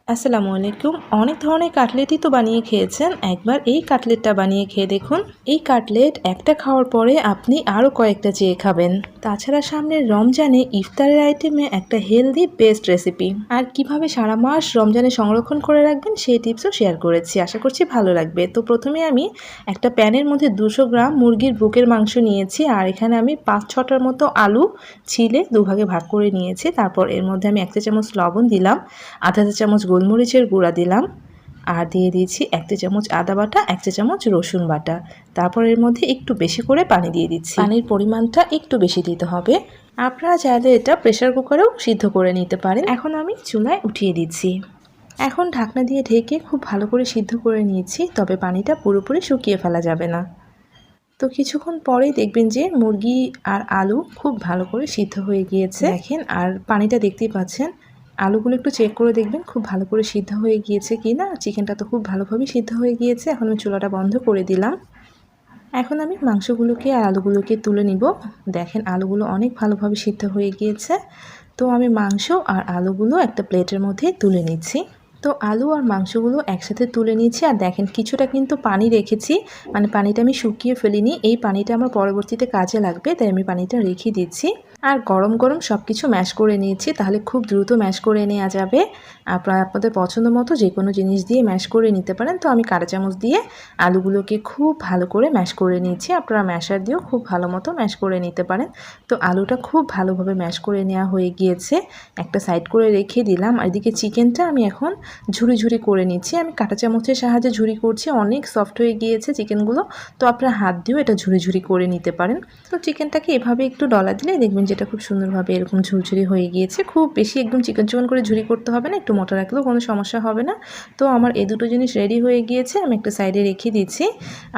আসসালামু আলাইকুম। অনেক ধরনের কাটলেটই তো বানিয়ে খেয়েছেন, একবার এই কাটলেটটা বানিয়ে খেয়ে দেখুন। এই কাটলেট একটা খাওয়ার পরে আপনি আরও কয়েকটা চেয়ে খাবেন। তাছাড়া সামনের রমজানে ইফতারের আইটেমে একটা হেলদি বেস্ট রেসিপি। আর কিভাবে সারা মাস রমজানে সংরক্ষণ করে রাখবেন সেই টিপসও শেয়ার করেছি, আশা করছি ভালো লাগবে। তো প্রথমে আমি একটা প্যানের মধ্যে 200 গ্রাম মুরগির বুকের মাংস নিয়েছি, আর এখানে আমি 5-6টার মতো আলু ছিলে দুভাগে ভাগ করে নিয়েছি। তারপর এর মধ্যে আমি 1 চা চামচ লবণ দিলাম, আধা চা চামচ গোলমরিচের গুঁড়া দিলাম, আর দিয়ে দিয়েছি 1 চা চামচ আদা বাটা, 1 চা চামচ রসুন বাটা। তারপর এর মধ্যে একটু বেশি করে পানি দিয়ে দিচ্ছি। পানির পরিমাণটা একটু বেশি দিতে হবে। আপনারা চাইলে এটা প্রেসার কুকারেও সিদ্ধ করে নিতে পারেন। এখন আমি চুলায় উঠিয়ে দিচ্ছি। এখন ঢাকনা দিয়ে ঢেকে খুব ভালো করে সিদ্ধ করে নিয়েছি, তবে পানিটা পুরোপুরি শুকিয়ে ফেলা যাবে না। তো কিছুক্ষণ পরেই দেখবেন যে মুরগি আর আলু খুব ভালো করে সিদ্ধ হয়ে গিয়েছে। দেখেন, আর পানিটা দেখতেই পাচ্ছেন। আলুগুলো একটু চেক করে দেখবেন খুব ভালো করে সিদ্ধ হয়ে গিয়েছে কি না। চিকেনটা তো খুব ভালোভাবে সিদ্ধ হয়ে গিয়েছে। এখন আমি চুলাটা বন্ধ করে দিলাম। এখন আমি মাংসগুলোকে আর আলুগুলোকে তুলে নিব। দেখেন, আলুগুলো অনেক ভালোভাবে সিদ্ধ হয়ে গিয়েছে। তো আমি মাংস আর আলুগুলো একটা প্লেটের মধ্যে তুলে নিচ্ছি। তো আলু আর মাংসগুলো একসাথে তুলে নিয়েছি। আর দেখেন, কিছুটা কিন্তু পানি রেখেছি, মানে পানিটা আমি শুকিয়ে ফেলিনি। এই পানিটা আমার পরবর্তীতে কাজে লাগবে, তাই আমি পানিটা রেখে দিচ্ছি। আর গরম গরম সব কিছু ম্যাশ করে নিয়েছি, তাহলে খুব দ্রুত ম্যাশ করে নেওয়া যাবে। আপনারা আপনাদের পছন্দ মতো যে কোনো জিনিস দিয়ে ম্যাশ করে নিতে পারেন। তো আমি কাঁটা চামচ দিয়ে আলুগুলোকে খুব ভালো করে ম্যাশ করে নিয়েছি। আপনারা ম্যাশার দিয়েও খুব ভালো মতো ম্যাশ করে নিতে পারেন। তো আলুটা খুব ভালোভাবে ম্যাশ করে নেওয়া হয়ে গিয়েছে, একটা সাইড করে রেখে দিলাম। আর এদিকে চিকেনটা আমি এখন ঝুরি ঝুরি করে নিচ্ছি। আমি কাঁটা চামচের সাহায্যে ঝুরি করছি, অনেক সফট হয়ে গিয়েছে চিকেনগুলো। তো আপনারা হাত দিয়েও এটা ঝুরি ঝুরি করে নিতে পারেন। তো চিকেনটাকে এভাবে একটু ডলা দিলে দেখবেন যেটা খুব সুন্দরভাবে এরকম ঝুরঝুরি হয়ে গিয়েছে। খুব বেশি একদম চিকন চিকন করে ঝুরি করতে হবে না, একটু মোটা রাখলেও কোনো সমস্যা হবে না। তো আমার এই দুটো জিনিস রেডি হয়ে গিয়েছে, আমি একটা সাইডে রেখে দিচ্ছি।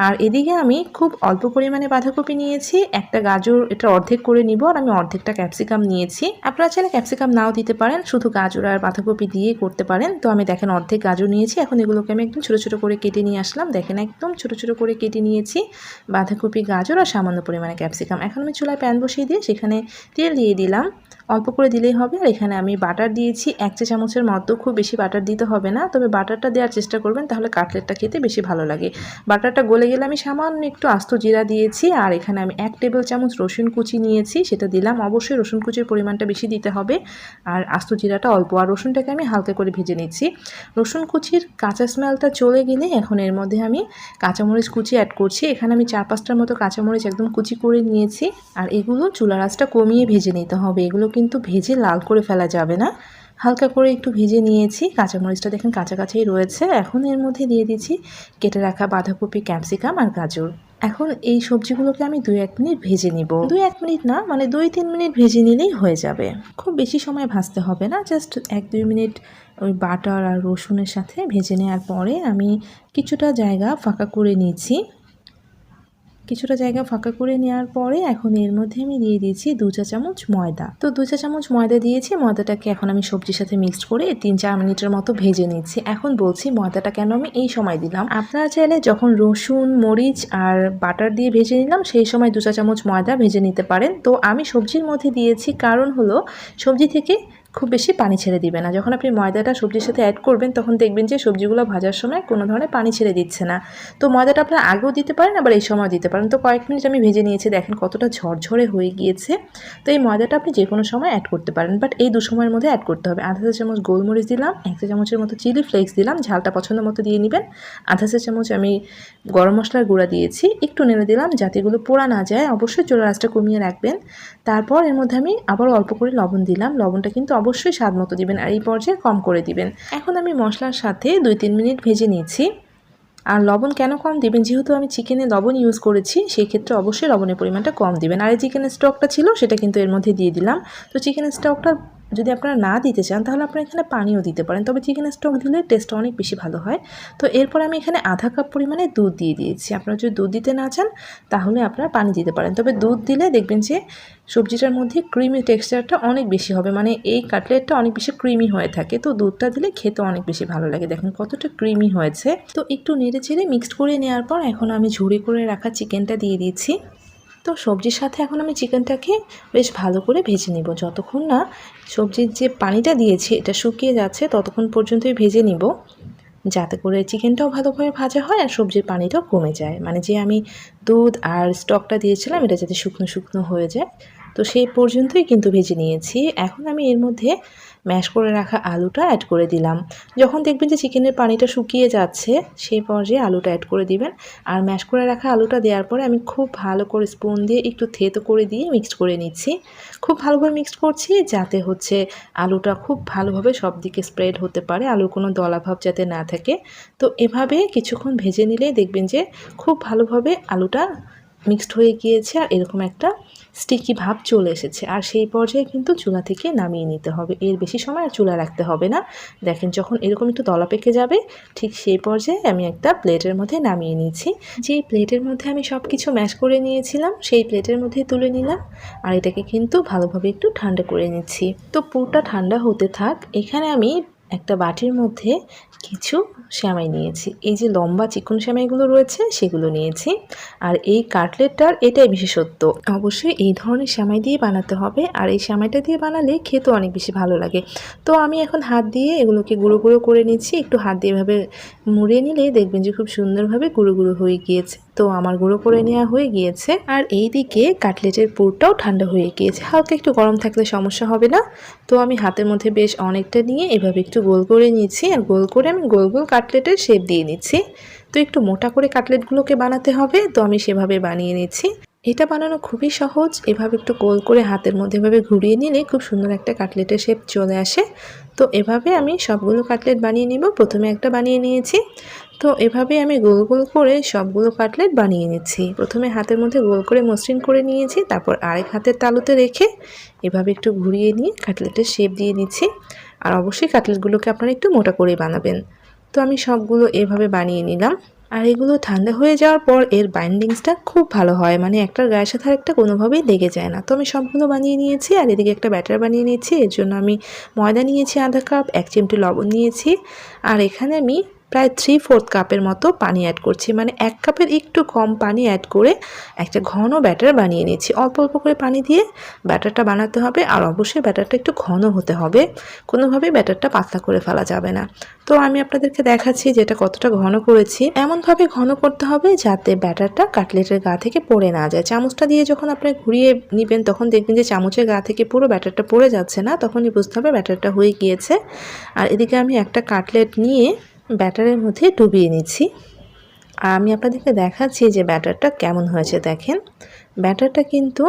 আর এদিকে আমি খুব অল্প পরিমাণে বাঁধাকপি নিয়েছি, একটা গাজর এটা অর্ধেক করে নিব, আর আমি অর্ধেকটা ক্যাপসিকাম নিয়েছি। আপনারা চাইলে ক্যাপসিকাম নাও দিতে পারেন, শুধু গাজর আর বাঁধাকপি দিয়ে করতে পারেন। তো আমি দেখেন অর্ধেক গাজর নিয়েছি। এখন এগুলোকে আমি একদম ছোটো ছোটো করে কেটে নিয়ে আসলাম। দেখেন একদম ছোটো ছোটো করে কেটে নিয়েছি বাঁধাকপি, গাজর আর সামান্য পরিমাণে ক্যাপসিকাম। এখন আমি চুলায় প্যান বসিয়ে দিয়ে সেখানে তেল দিয়ে দিলাম, অল্প করে দিলেই হবে। আর এখানে আমি বাটার দিয়েছি 1 চা চামচের মতো, খুব বেশি বাটার দিতে হবে না, তবে বাটারটা দেওয়ার চেষ্টা করবেন, তাহলে কাটলেটটা খেতে বেশি ভালো লাগে। বাটারটা গলে গেলে আমি সামান্য একটু আস্ত জিরা দিয়েছি, আর এখানে আমি 1 টেবিল চামচ রসুন কুচি নিয়েছি, সেটা দিলাম। অবশ্যই রসুন কুচির পরিমাণটা বেশি দিতে হবে, আর আস্ত জিরাটা অল্প। আর রসুনটাকে আমি হালকা করে ভেজে নিচ্ছি। রসুন কুচির কাঁচা স্মেলটা চলে গেলে এখন এর মধ্যে আমি কাঁচামরিচ কুচি অ্যাড করছি। এখানে আমি 4-5টার মতো কাঁচামরিচ একদম কুচি করে নিয়েছি। আর এগুলো চুলার আঁচটা কমিয়ে ভেজে নিতে হবে, এগুলো কিন্তু ভেজে লাল করে ফেলা যাবে না। হালকা করে একটু ভেজে নিয়েছি। কাঁচামরিচটা দেখেন কাঁচা কাঁচাই রয়েছে। এখন এর মধ্যে দিয়ে দিচ্ছি কেটে রাখা বাঁধাকপি, ক্যাপসিকাম আর গাজর। এখন এই সবজিগুলোকে আমি 2-1 মিনিট ভেজে নিব। 2-1 মিনিট না, মানে 2-3 মিনিট ভেজে নিলেই হয়ে যাবে। খুব বেশি সময় ভাজতে হবে না, জাস্ট 1-2 মিনিট ওই বাটার আর রসুনের সাথে ভেজে নেওয়ার পরে আমি কিছুটা জায়গা ফাঁকা করে নিয়েছি। নেওয়ার পরে এখন এর মধ্যে আমি দিয়ে দিয়েছি 2 চা চামচ ময়দা। তো 2 চা চামচ ময়দা দিয়েছি। ময়দাটাকে এখন আমি সবজির সাথে মিক্সড করে 3-4 মিনিটের মতো ভেজে নিচ্ছি। এখন বলছি ময়দাটা কেন আমি এই সময় দিলাম। আপনারা চাইলে যখন রসুন, মরিচ আর বাটার দিয়ে ভেজে নিলাম সেই সময় 2 চা চামচ ময়দা ভেজে নিতে পারেন। তো আমি সবজির মধ্যে দিয়েছি, কারণ হলো সবজি থেকে খুব বেশি পানি ছেড়ে দিবে না। যখন আপনি ময়দাটা সবজির সাথে অ্যাড করবেন তখন দেখবেন যে সবজিগুলো ভাজার সময় কোনো ধরনের পানি ছেড়ে দিচ্ছে না। তো ময়দাটা আপনারা আগেও দিতে পারেন, আবার এই সময় দিতে পারেন। তো কয়েক মিনিট আমি ভেজে নিয়েছি, দেখেন কতটা ঝরঝরে হয়ে গিয়েছে। তো এই ময়দাটা আপনি যে কোনো সময় অ্যাড করতে পারেন, বাট এই 2 সময়ের মধ্যে অ্যাড করতে হবে। আধা চা চামচ গোলমরিচ দিলাম, 1 চা চামচের মতো চিলি ফ্লেক্স দিলাম, ঝালটা পছন্দ মতো দিয়ে নেবেন। আধা চা চামচ আমি গরম মশলার গুঁড়া দিয়েছি, একটু নেড়ে দিলাম যাতে এগুলো পোড়া না যায়। অবশ্যই চুলার আঁচটা কমিয়ে রাখবেন। তারপর এর মধ্যে আমি আবার অল্প করে লবণ দিলাম। লবণটা কিন্তু অবশ্যই স্বাদ মতো দিবেন, আর এই পর্যায়ে কম করে দিবেন। এখন আমি মশলার সাথে 2-3 মিনিট ভেজে নিয়েছি। আর লবণ কেন কম দিবেন, যেহেতু আমি চিকেনে লবণ ইউজ করেছি সেই ক্ষেত্রে অবশ্যই লবণের পরিমাণটা কম দিবেন। আর এই চিকেনের স্টকটা ছিল সেটা কিন্তু এর মধ্যে দিয়ে দিলাম। তো চিকেনের স্টকটা যদি আপনারা না দিতে চান তাহলে আপনারা এখানে পানিও দিতে পারেন, তবে চিকেনের স্টক দিলে টেস্টটা অনেক বেশি ভালো হয়। তো এরপর আমি এখানে আধা কাপ পরিমাণে দুধ দিয়ে দিয়েছি। আপনারা যদি দুধ দিতে না চান তাহলে আপনারা পানি দিতে পারেন, তবে দুধ দিলে দেখবেন যে সবজিটার মধ্যে ক্রিমি টেক্সচারটা অনেক বেশি হবে, মানে এই কাটলেটটা অনেক বেশি ক্রিমি হয়ে থাকে। তো দুধটা দিলে খেতে অনেক বেশি ভালো লাগে। দেখেন কতটা ক্রিমি হয়েছে। তো একটু নেড়ে চেড়ে মিক্সড করে নেওয়ার পর এখন আমি ঝুড়ি করে রাখা চিকেনটা দিয়ে দিচ্ছি। তো তো সবজির সাথে এখন আমি চিকেনটাকে বেশ ভালো করে ভেজে নিব। যতক্ষণ না সবজির যে পানিটা দিয়েছি এটা শুকিয়ে যাচ্ছে ততক্ষণ পর্যন্তই ভেজে নিব, যাতে করে চিকেনটাও ভালোভাবে ভাজা হয় আর সবজির পানিটাও কমে যায়। মানে যে আমি দুধ আর স্টকটা দিয়েছিলাম এটা যাতে শুকনো শুকনো হয়ে যায়, তো সেই পর্যন্তই কিন্তু ভেজে নিয়েছি। এখন আমি এর মধ্যে ম্যাশ করে রাখা আলুটা অ্যাড করে দিলাম। যখন দেখবেন যে চিকেনের পানিটা শুকিয়ে যাচ্ছে সেই পর্যায়ে আলুটা অ্যাড করে দিবেন। আর ম্যাশ করে রাখা আলুটা দেওয়ার পরে আমি খুব ভালো করে স্পুন দিয়ে একটু থেতো করে দিয়ে মিক্সড করে নিচ্ছি। খুব ভালোভাবে মিক্সড করছি যাতে হচ্ছে আলুটা খুব ভালোভাবে সব দিকে স্প্রেড হতে পারে, আলুর কোনো দলাভাব যাতে না থাকে। তো এভাবে কিছুক্ষণ ভেজে নিলে দেখবেন যে খুব ভালোভাবে আলুটা মিক্সড হয়ে গিয়েছে আর এরকম একটা স্টিকি ভাব চলে এসেছে। আর সেই পর্যায়ে কিন্তু চুলা থেকে নামিয়ে নিতে হবে, এর বেশি সময় আর চুলা রাখতে হবে না। দেখেন যখন এরকম একটু দলা পেকে যাবে ঠিক সেই পর্যায়ে আমি একটা প্লেটের মধ্যে নামিয়ে নিয়েছি। যেই প্লেটের মধ্যে আমি সব কিছু ম্যাশ করে নিয়েছিলাম সেই প্লেটের মধ্যে তুলে নিলাম আর এটাকে কিন্তু ভালোভাবে একটু ঠান্ডা করে নিচ্ছি। তো পুরোটা ঠান্ডা হতে থাক। এখানে আমি একটা বাটির মধ্যে কিছু সেমাই নিয়েছি, এই যে লম্বা চিকন সেমাইগুলো রয়েছে সেগুলো নিয়েছি। আর এই কাটলেটটার এটাই বিশেষত্ব, অবশ্যই এই ধরনের সেমাই দিয়ে বানাতে হবে আর এই সেমাইটা দিয়ে বানালে খেতে অনেক বেশি ভালো লাগে। তো আমি এখন হাত দিয়ে এগুলোকে গুঁড়ো গুঁড়ো করে নিচ্ছি। একটু হাত দিয়ে এভাবে মুড়ে নিলে দেখবেন যে খুব সুন্দরভাবে গুঁড়ো গুঁড়ো হয়ে গিয়েছে। তো আমার গুঁড়ো করে নেওয়া হয়ে গিয়েছে। আর এই দিকে কাটলেটের পুরটাও ঠান্ডা হয়ে গিয়েছে, হালকা একটু গরম থাকলে সমস্যা হবে না। তো আমি হাতের মধ্যে বেশ অনেকটা নিয়ে এভাবে একটু গোল করে নিচ্ছি আর গোল করে আমি গোল গোল কাটলেটের শেপ দিয়ে নিচ্ছি। তো একটু মোটা করে কাটলেটগুলোকে বানাতে হবে, তো আমি সেভাবে বানিয়ে নিচ্ছি। এটা বানানো খুবই সহজ, এভাবে একটু গোল করে হাতের মধ্যে এভাবে ঘুরিয়ে নিলে খুব সুন্দর একটা কাটলেটের শেপ চলে আসে। তো এভাবে আমি সবগুলো কাটলেট বানিয়ে নিব। প্রথমে একটা বানিয়ে নিয়েছি, তো এভাবে আমি গোল গোল করে সবগুলো কাটলেট বানিয়ে নিচ্ছি। প্রথমে হাতের মধ্যে গোল করে মসৃণ করে নিয়েছি, তারপর আরেক হাতের তালুতে রেখে এভাবে একটু ঘুরিয়ে নিয়ে কাটলেটের শেপ দিয়ে নিচ্ছি। আর অবশ্যই কাটলেটগুলোকে আপনারা একটু মোটা করে বানাবেন। তো আমি সবগুলো এভাবে বানিয়ে নিলাম। আর এগুলো ঠান্ডা হয়ে যাওয়ার পর এর বাইন্ডিংসটা খুব ভালো হয়, মানে একটার গায়ের সাথে আরেকটা কোনোভাবেই লেগে যায় না। তো আমি সবগুলো বানিয়ে নিয়েছি আর এদিকে একটা ব্যাটার বানিয়ে নিয়েছি। এর জন্য আমি ময়দা নিয়েছি আধা কাপ, 1 চিমটি লবণ নিয়েছি আর এখানে আমি প্রায় 3/4 কাপের মতো পানি অ্যাড করছি, মানে 1 কাপের একটু কম পানি অ্যাড করে একটা ঘন ব্যাটার বানিয়ে নিয়েছি। অল্প অল্প করে পানি দিয়ে ব্যাটারটা বানাতে হবে আর অবশ্যই ব্যাটারটা একটু ঘন হতে হবে, কোনোভাবেই ব্যাটারটা পাতলা করে ফেলা যাবে না। তো আমি আপনাদেরকে দেখাচ্ছি যে এটা কতটা ঘন করেছি। এমনভাবে ঘন করতে হবে যাতে ব্যাটারটা কাটলেটের গা থেকে পড়ে না যায়। চামচটা দিয়ে যখন আপনি ঘুরিয়ে নেবেন তখন দেখবেন যে চামচের গা থেকে পুরো ব্যাটারটা পড়ে যাচ্ছে না, তখনই বুঝতে হবে ব্যাটারটা হয়ে গিয়েছে। আর এদিকে আমি একটা কাটলেট নিয়ে ব্যাটারের মধ্যে ডুবিয়ে নিচ্ছি আর আমি আপনাদেরকে দেখাচ্ছি যে ব্যাটারটা কেমন হয়েছে। দেখেন ব্যাটারটা কিন্তু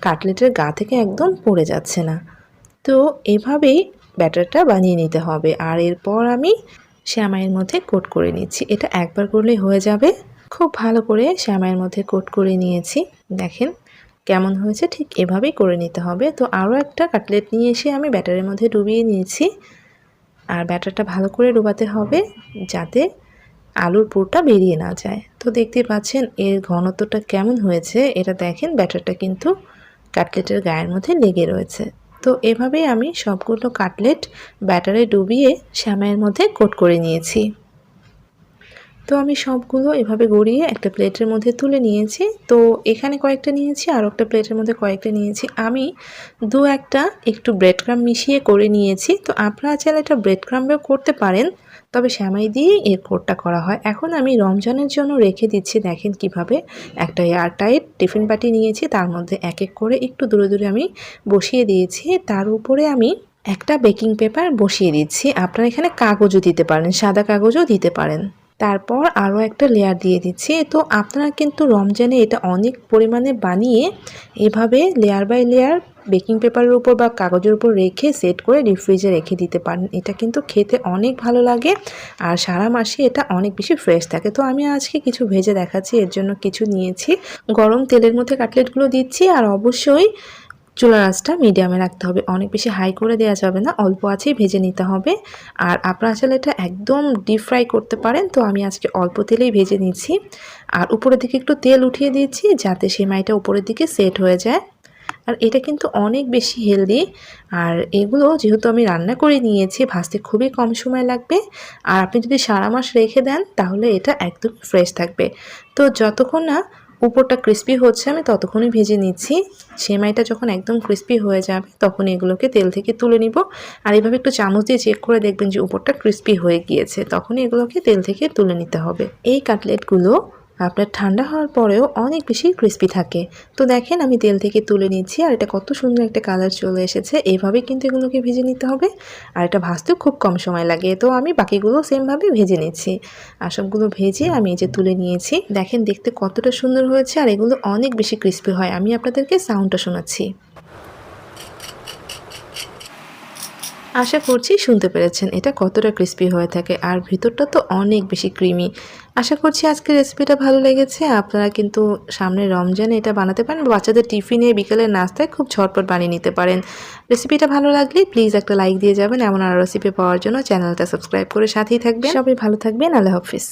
কাটলেটের গা থেকে একদম পড়ে যাচ্ছে না। তো এভাবেই ব্যাটারটা বানিয়ে নিতে হবে। আর এরপর আমি সেমাইয়ের মধ্যে কোট করে নিচ্ছি, এটা একবার করলেই হয়ে যাবে। খুব ভালো করে সেমাইয়ের মধ্যে কোট করে নিয়েছি। দেখেন কেমন হয়েছে, ঠিক এভাবেই করে নিতে হবে। তো আরও একটা কাটলেট নিয়ে এসে আমি ব্যাটারের মধ্যে ডুবিয়ে নিয়েছি আর ব্যাটারটা ভালো করে ডোবাতে হবে যাতে আলুর পুরটা বেরিয়ে না যায়। তো দেখতে পাচ্ছেন এর ঘনত্বটা কেমন হয়েছে, এটা দেখেন ব্যাটারটা কিন্তু কাটলেটের গায়ের মধ্যে লেগে রয়েছে। তো এভাবেই আমি সবগুলো কাটলেট ব্যাটারে ডুবিয়ে সেমাইয়ের মধ্যে কোট করে নিয়েছি। তো আমি সবগুলো এভাবে গড়িয়ে একটা প্লেটের মধ্যে তুলে নিয়েছি। তো এখানে কয়েকটা নিয়েছি আর একটা প্লেটের মধ্যে কয়েকটা নিয়েছি। আমি একটা একটু ব্রেড ক্রাম্ব মিশিয়ে করে নিয়েছি। তো আপনারা চাইলে এটা ব্রেড ক্রাম্বেও করতে পারেন, তবে সেমাই দিয়েই এর কোটটা করা হয়। এখন আমি রমজানের জন্য রেখে দিচ্ছি। দেখেন কিভাবে একটা এয়ারটাইট টিফিন বাটি নিয়েছি, তার মধ্যে এক এক করে একটু দূরে দূরে আমি বসিয়ে দিয়েছি। তার উপরে আমি একটা বেকিং পেপার বসিয়ে দিচ্ছি। আপনারা এখানে কাগজও দিতে পারেন, সাদা কাগজও দিতে পারেন। তারপর আরও একটা লেয়ার দিয়ে দিচ্ছি। তো আপনারা কিন্তু রমজানে এটা অনেক পরিমাণে বানিয়ে এভাবে লেয়ার বাই লেয়ার বেকিং পেপারের উপর বা কাগজের উপর রেখে সেট করে ডিপ ফ্রিজে রেখে দিতে পারেন। এটা কিন্তু খেতে অনেক ভালো লাগে আর সারা মাসে এটা অনেক বেশি ফ্রেশ থাকে। তো আমি আজকে কিছু ভেজে দেখাচ্ছি, এর জন্য কিছু নিয়েছি। গরম তেলের মধ্যে কাটলেটগুলো দিচ্ছি আর অবশ্যই চুলার আঁচটা মিডিয়ামে রাখতে হবে, অনেক বেশি হাই করে দেওয়া যাবে না, অল্প আঁচেই ভেজে নিতে হবে। আর আপনারা আসলে এটা একদম ডিপ ফ্রাই করতে পারেন, তো আমি আজকে অল্প তেলেই ভেজে নিচ্ছি। আর উপরের দিকে একটু তেল উঠিয়ে দিচ্ছি যাতে সেমাইটা উপরের দিকে সেট হয়ে যায়। আর এটা কিন্তু অনেক বেশি হেলদি। আর এগুলো যেহেতু আমি রান্না করে নিয়েছি, ভাজতে খুবই কম সময় লাগবে। আর আপনি যদি সারা মাস রেখে দেন তাহলে এটা একদম ফ্রেশ থাকবে। তো যতক্ষণ না উপরটা ক্রিস্পি হচ্ছে আমি ততক্ষণই ভেজে নিচ্ছি। সেমাইটা যখন একদম ক্রিস্পি হয়ে যাবে তখন এগুলোকে তেল থেকে তুলে নিব। আর এভাবে একটু চামচ দিয়ে চেক করে দেখবেন যে উপরটা ক্রিস্পি হয়ে গিয়েছে, তখনই এগুলোকে তেল থেকে তুলে নিতে হবে। এই কাটলেটগুলো আপনার ঠান্ডা হওয়ার পরেও অনেক বেশি ক্রিস্পি থাকে। তো দেখেন আমি তেল থেকে তুলে নিচ্ছি আর এটা কত সুন্দর একটা কালার চলে এসেছে। এভাবে কিন্তু এগুলোকে ভেজে নিতে হবে আর এটা ভাজতেও খুব কম সময় লাগে। তো আমি বাকিগুলো সেমভাবে ভেজে নিচ্ছি। আর সবগুলো ভেজে আমি এই যে তুলে নিয়েছি। দেখেন দেখতে কতটা সুন্দর হয়েছে আর এগুলো অনেক বেশি ক্রিস্পি হয়। আমি আপনাদেরকে সাউন্ডটা শোনাচ্ছি। আশা করছি শুনতে পেরেছেন এটা কতটা ক্রিস্পি হয়ে থাকে আর ভিতরটা তো অনেক বেশি ক্রিমি। আশা করছি আজকের রেসিপিটা ভালো লেগেছে। আপনারা কিন্তু সামনে রমজানে এটা বানাতে পারেন, বাচ্চাদের টিফিনে বিকেলের নাস্তায় খুব ঝটপট বানিয়ে নিতে পারেন। রেসিপিটা ভালো লাগলে প্লিজ একটা লাইক দিয়ে যাবেন। এমন আরও রেসিপি পাওয়ার জন্য চ্যানেলটা সাবস্ক্রাইব করে সাথেই থাকবেন। সবাই ভালো থাকবেন। আল্লাহ হাফিজ।